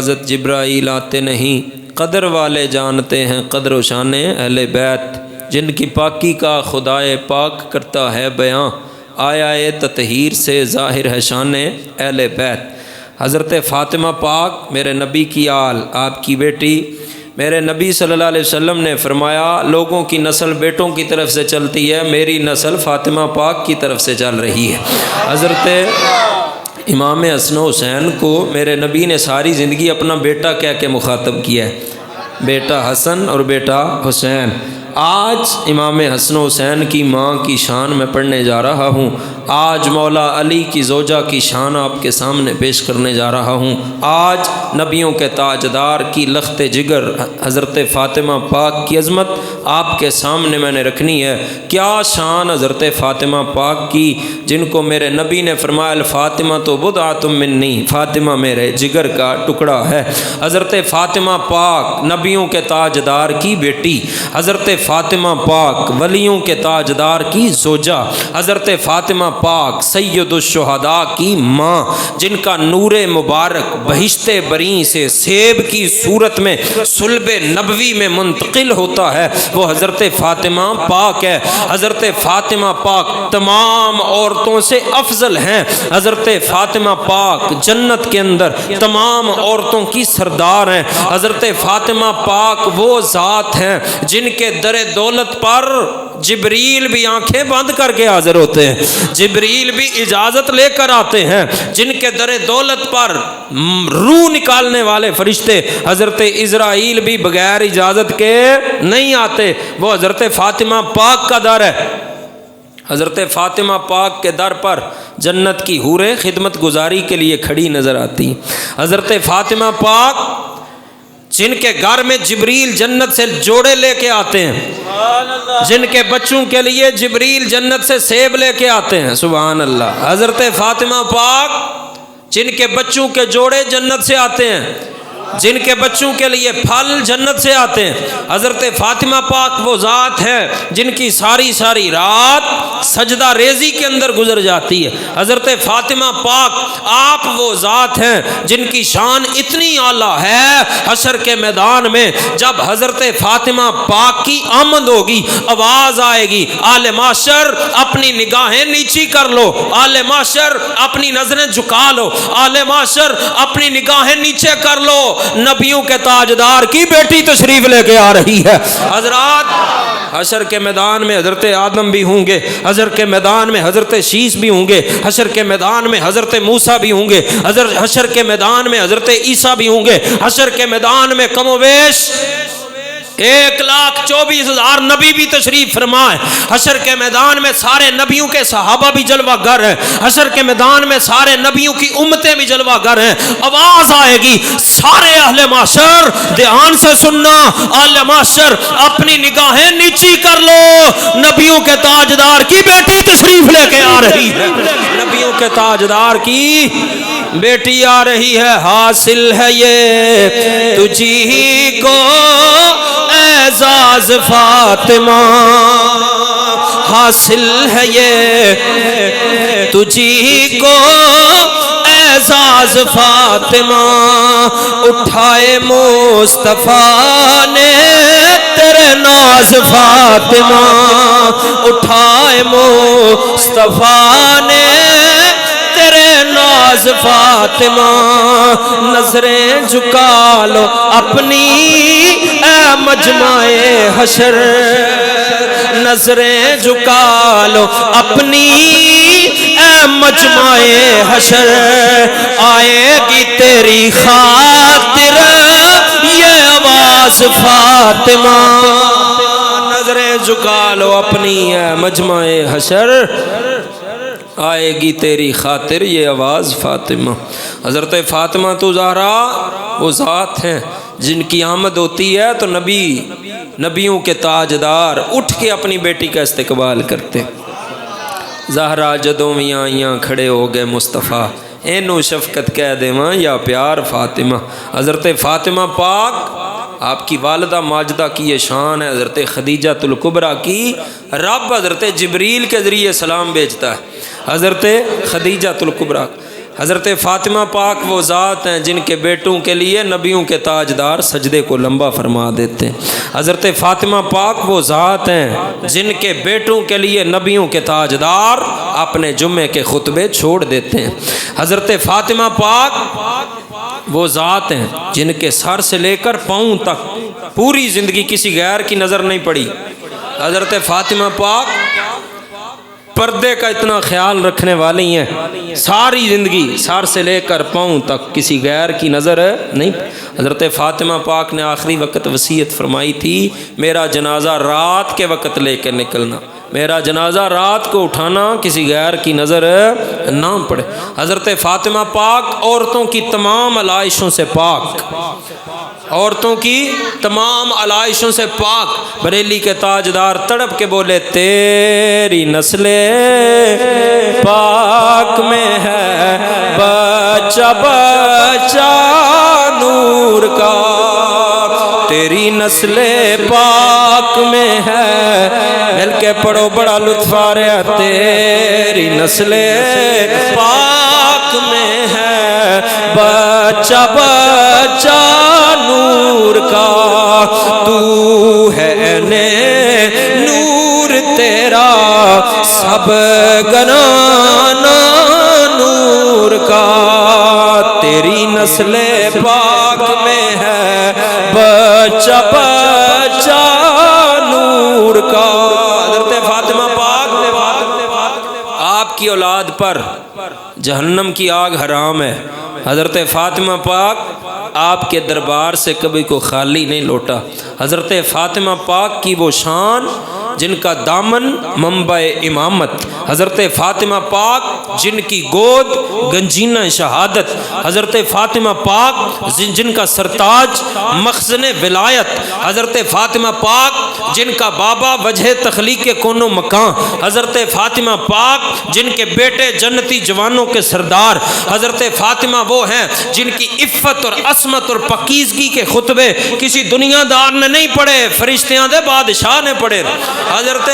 حضرت جبرائیل آتے نہیں، قدر والے جانتے ہیں قدر و شان اہل بیت، جن کی پاکی کا خدائے پاک کرتا ہے بیاں، آیا تطہیر سے ظاہر ہے شان اہل بیت۔ حضرت فاطمہ پاک میرے نبی کی آل، آپ کی بیٹی، میرے نبی صلی اللہ علیہ وسلم نے فرمایا لوگوں کی نسل بیٹوں کی طرف سے چلتی ہے، میری نسل فاطمہ پاک کی طرف سے چل رہی ہے۔ حضرت امام حسن و حسین کو میرے نبی نے ساری زندگی اپنا بیٹا کہہ کے مخاطب کیا ہے، بیٹا حسن اور بیٹا حسین۔ آج امام حسن و حسین کی ماں کی شان میں پڑھنے جا رہا ہوں، آج مولا علی کی زوجہ کی شان آپ کے سامنے پیش کرنے جا رہا ہوں، آج نبیوں کے تاجدار کی لخت جگر حضرت فاطمہ پاک کی عظمت آپ کے سامنے میں نے رکھنی ہے۔ کیا شان حضرت فاطمہ پاک کی، جن کو میرے نبی نے فرمایا الفاطمہ تو بضعۃ منی، فاطمہ میرے جگر کا ٹکڑا ہے۔ حضرت فاطمہ پاک نبیوں کے تاجدار کی بیٹی، حضرت فاطمہ پاک ولیوں کے تاجدار کی زوجہ، حضرت فاطمہ پاک سید الشہداء کی ماں، جن کا نور مبارک بہشت بری سے سیب کی صورت میں صلب نبوی میں منتقل ہوتا ہے، وہ حضرت فاطمہ پاک ہے۔ حضرت فاطمہ پاک تمام عورتوں سے افضل ہیں۔ حضرت فاطمہ پاک جنت کے اندر تمام عورتوں کی سردار ہیں۔ حضرت فاطمہ پاک وہ ذات ہیں جن کے در دولت پر جبریل بھی آنکھیں بند کر کے حاضر ہوتے ہیں، جبریل بھی اجازت لے کر آتے ہیں، جن کے در دولت پر روح نکالنے والے فرشتے حضرت اسرائیل بھی بغیر اجازت کے نہیں آتے، وہ حضرت فاطمہ پاک کا در ہے۔ حضرت فاطمہ پاک کے در پر جنت کی حوریں خدمت گزاری کے لیے کھڑی نظر آتی۔ حضرت فاطمہ پاک جن کے گھر میں جبریل جنت سے جوڑے لے کے آتے ہیں، جن کے بچوں کے لیے جبریل جنت سے سیب لے کے آتے ہیں، سبحان اللہ۔ حضرت فاطمہ پاک جن کے بچوں کے جوڑے جنت سے آتے ہیں، جن کے بچوں کے لیے پھل جنت سے آتے ہیں، حضرت فاطمہ پاک وہ ذات ہے جن کی ساری ساری رات سجدہ ریزی کے اندر گزر جاتی ہے۔ حضرت فاطمہ پاک آپ وہ ذات ہیں جن کی شان اتنی اعلیٰ ہے، حشر کے میدان میں جب حضرت فاطمہ پاک کی آمد ہوگی آواز آئے گی، آل معاشر اپنی نگاہیں نیچی کر لو، آل معاشر اپنی نظریں جھکا لو، آل معاشر اپنی نگاہیں نیچے کر لو، نبیوں کے تاجدار کی بیٹی تشریف لے کے آ رہی ہے۔ حضرات حشر کے میدان میں حضرت آدم بھی ہوں گے، حشر کے میدان میں حضرت شیش بھی ہوں گے، حشر کے میدان میں حضرت موسیٰ بھی ہوں گے، حشر کے میدان میں حضرت عیسیٰ بھی ہوں گے، حشر کے میدان میں کم و بیش 1,24,000 نبی بھی تشریف فرمائے۔ حشر کے میدان میں سارے نبیوں کے صحابہ بھی جلوہ گر ہیں، حشر کے میدان میں سارے نبیوں کی امتیں بھی جلوہ گر ہیں۔ آواز آئے گی، سارے اہل معاشر دھیان سے سننا، اہل معاشر اپنی نگاہیں نیچی کر لو، نبیوں کے تاجدار کی بیٹی تشریف لے کے آ رہی ہے، نبیوں کے تاجدار کی بیٹی آ رہی ہے۔ حاصل ہے یہ تجھی کو اعزاز فاطمہ، حاصل ہے یہ تجھی کو اعزاز فاطمہ، اٹھائے مصطفیٰ نے تیرے ناز فاطمہ، اٹھائے مصطفیٰ نے تیرے ناز فاطمہ، نظریں جھکا لو اپنی اے مجمع حشر، نظریں جھکا لو اپنی اے مجمع حشر، آئے گی تیری خاطر یہ آواز فاطمہ، نظریں جھکا لو اپنی اے مجمع حشر، آئے گی تیری خاطر یہ آواز فاطمہ۔ حضرت فاطمہ تو زہرا وہ ذات ہیں جن کی آمد ہوتی ہے تو نبیوں کے تاجدار اٹھ کے اپنی بیٹی کا استقبال کرتے۔ زہرا جدوں میاں آئیاں کھڑے ہو گئے مصطفیٰ، اینو شفقت کہہ دیواں یا پیار فاطمہ۔ حضرت فاطمہ پاک آپ کی والدہ ماجدہ کی یہ شان ہے، حضرت خدیجہ الکبریٰ کی رب حضرت جبریل کے ذریعے سلام بھیجتا ہے۔ حضرت خدیجہ الکبریٰ، حضرت فاطمہ پاک وہ ذات ہیں جن کے بیٹوں کے لیے نبیوں کے تاجدار سجدے کو لمبا فرما دیتے ہیں۔ حضرت فاطمہ پاک وہ ذات ہیں جن کے بیٹوں کے لیے نبیوں کے تاجدار اپنے جمعے کے خطبے چھوڑ دیتے ہیں۔ حضرت فاطمہ پاک وہ ذات ہیں جن کے سر سے لے کر پاؤں تک پوری زندگی کسی غیر کی نظر نہیں پڑی۔ حضرت فاطمہ پاک پردے کا اتنا خیال رکھنے والی ہیں، ساری زندگی سر سے لے کر پاؤں تک کسی غیر کی نظر نہیں۔ حضرت فاطمہ پاک نے آخری وقت وصیت فرمائی تھی، میرا جنازہ رات کے وقت لے کے نکلنا، میرا جنازہ رات کو اٹھانا، کسی غیر کی نظر نہ پڑے۔ حضرت فاطمہ پاک عورتوں کی تمام علائشوں سے پاک، عورتوں کی تمام علائشوں سے پاک۔ بریلی کے تاجدار تڑپ کے بولے، تیری نسل پاک میں ہے بچہ بچہ نور کا، تیری نسل پاک میں ہے، مل کے پڑھو بڑا لطف آ رہا، تیری نسل پاک میں ہے بچہ بچہ نور کا، تو ہے نور تیرا سب گنانا نور کا، تیری نسل پاک میں ہے بچہ بچہ نور کا۔ حضرت فاطمہ پاک آپ کی اولاد پر جہنم کی آگ حرام ہے۔ حضرت فاطمہ پاک آپ کے دربار سے کبھی کو خالی نہیں لوٹا۔ حضرت فاطمہ پاک کی وہ شان جن کا دامن منبع امامت، حضرت فاطمہ پاک جن کی گود گنجینہ شہادت، حضرت فاطمہ پاک جن کا سرتاج مخزن ولایت، حضرت فاطمہ پاک جن کا بابا وجہ تخلیق کون و مکان، حضرت فاطمہ پاک جن کے بیٹے جنتی جوانوں کے سردار، حضرت فاطمہ وہ ہیں جن کی عفت اور عصمت اور پاکیزگی کے خطبے کسی دنیا دار نے نہیں پڑھے، فرشتیاں دے بادشاہ نے پڑھے۔ حضرت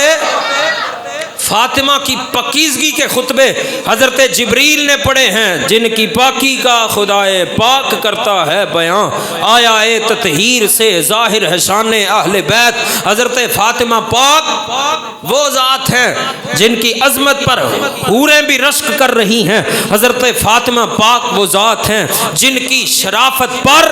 فاطمہ کی پاکیزگی کے خطبے حضرت جبریل نے پڑھے ہیں، جن کی پاکی کا خدائے پاک کرتا ہے بیاں، آیا اے تطہیر سے ظاہر ہے شان اہل بیت۔ حضرت فاطمہ پاک وہ ذات ہیں جن کی عظمت پر حوریں بھی رشک کر رہی ہیں۔ حضرت فاطمہ پاک وہ ذات ہیں جن کی شرافت پر،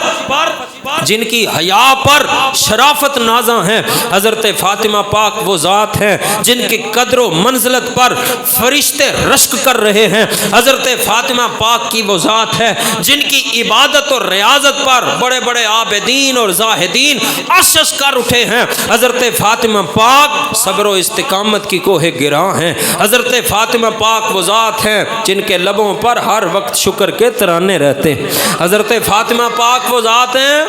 جن کی حیا پر شرافت نازاں ہیں۔ حضرت فاطمہ پاک وہ ذات ہیں جن کی قدر و منزلت پر فرشتے رشک کر رہے ہیں۔ حضرت فاطمہ پاک کی وہ ذات ہے جن کی عبادت اور ریاضت پر بڑے بڑے عابدین اور زاہدین عرش کر اٹھے ہیں۔ حضرت فاطمہ پاک صبر و استقامت کی کوہ گراں ہیں۔ حضرت فاطمہ پاک وہ ذات ہیں جن کے لبوں پر ہر وقت شکر کے ترانے رہتے ہیں۔ حضرت فاطمہ پاک وہ ذات ہیں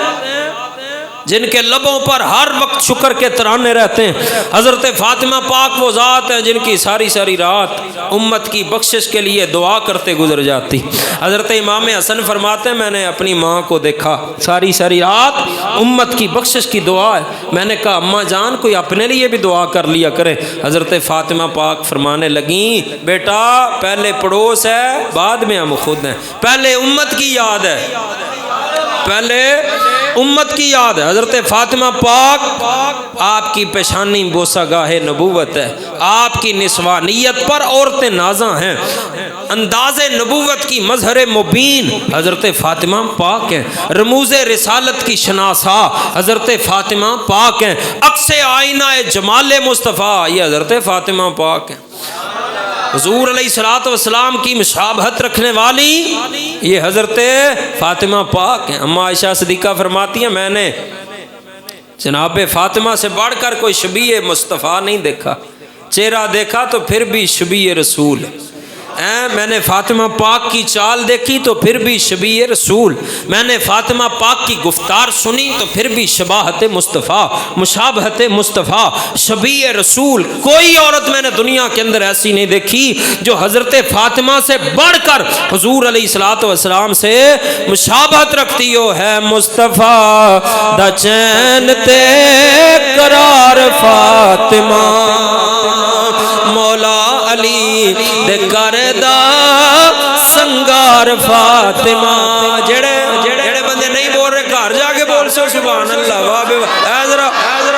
جن کے لبوں پر ہر وقت شکر کے ترانے رہتے ہیں۔ حضرت فاطمہ پاک وہ ذات ہیں جن کی ساری ساری رات امت کی بخشش کے لیے دعا کرتے گزر جاتی۔ حضرت امام حسن فرماتے ہیں، میں نے اپنی ماں کو دیکھا ساری ساری رات امت کی بخشش کی دعا ہے۔ میں نے کہا اماں جان کوئی اپنے لیے بھی دعا کر لیا کرے۔ حضرت فاطمہ پاک فرمانے لگیں، بیٹا پہلے پڑوس ہے بعد میں ہم خود ہیں، پہلے امت کی یاد ہے، پہلے امت کی یاد ہے۔ حضرت فاطمہ پاک آپ کی پیشانی بوسہ گاہ نبوت ہے، آپ کی نسوانیت پر عورتیں نازاں ہیں، انداز نبوت کی مظہر مبین حضرت فاطمہ پاک ہیں، رموز رسالت کی شناسا حضرت فاطمہ پاک ہیں، عکس آئینہ جمال مصطفیٰ یہ حضرت فاطمہ پاک ہیں۔ حضور علیہ الصلوۃ والسلام کی مشابہت رکھنے والی یہ حضرت فاطمہ پاک ہیں۔ اما عائشہ صدیقہ فرماتی ہیں، میں نے جناب فاطمہ سے بڑھ کر کوئی شبیہ مصطفیٰ نہیں دیکھا، چہرہ دیکھا تو پھر بھی شبیہ رسول۔ میں نے فاطمہ پاک کی چال دیکھی تو پھر بھی شبیہ رسول، میں نے فاطمہ پاک کی گفتار سنی تو پھر بھی شباہت مصطفیٰ، مشابہت مصطفیٰ، شبیہ رسول۔ کوئی عورت میں نے دنیا کے اندر ایسی نہیں دیکھی جو حضرت فاطمہ سے بڑھ کر حضور علیہ الصلوۃ والسلام سے مشابہت رکھتی ہو۔ ہے مصطفیٰ دا چین تے قرار فاطمہ، مولا علی دے کردہ سنگا سردار فاطمہ جڑے بندے نہیں بول رہے گھر جا کے بول سو سبحان اللہ واہ بے واہ ذرا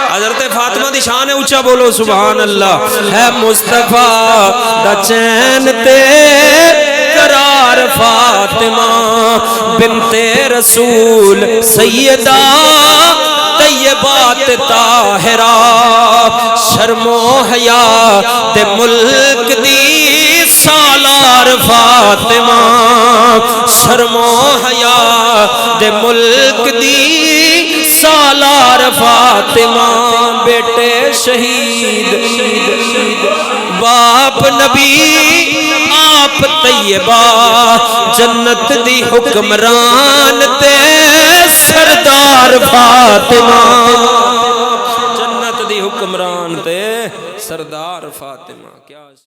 حضرت فاطمہ دی شان ہے اونچا بولو سبحان اللہ ہے مصطفیٰ دا چین تے قرار فاطمہ بنت رسول سیدہ طیبات طاہرہ شرم و حیا تے ملک دی سالار فاطمہ شرم و حیا تے ملک دی سالار فاطمہ بیٹے شہید باپ نبی آپ طیبہ جنت دی حکمران تے سردار فاطمہ جنت دی حکمران تے سردار فاطمہ کیا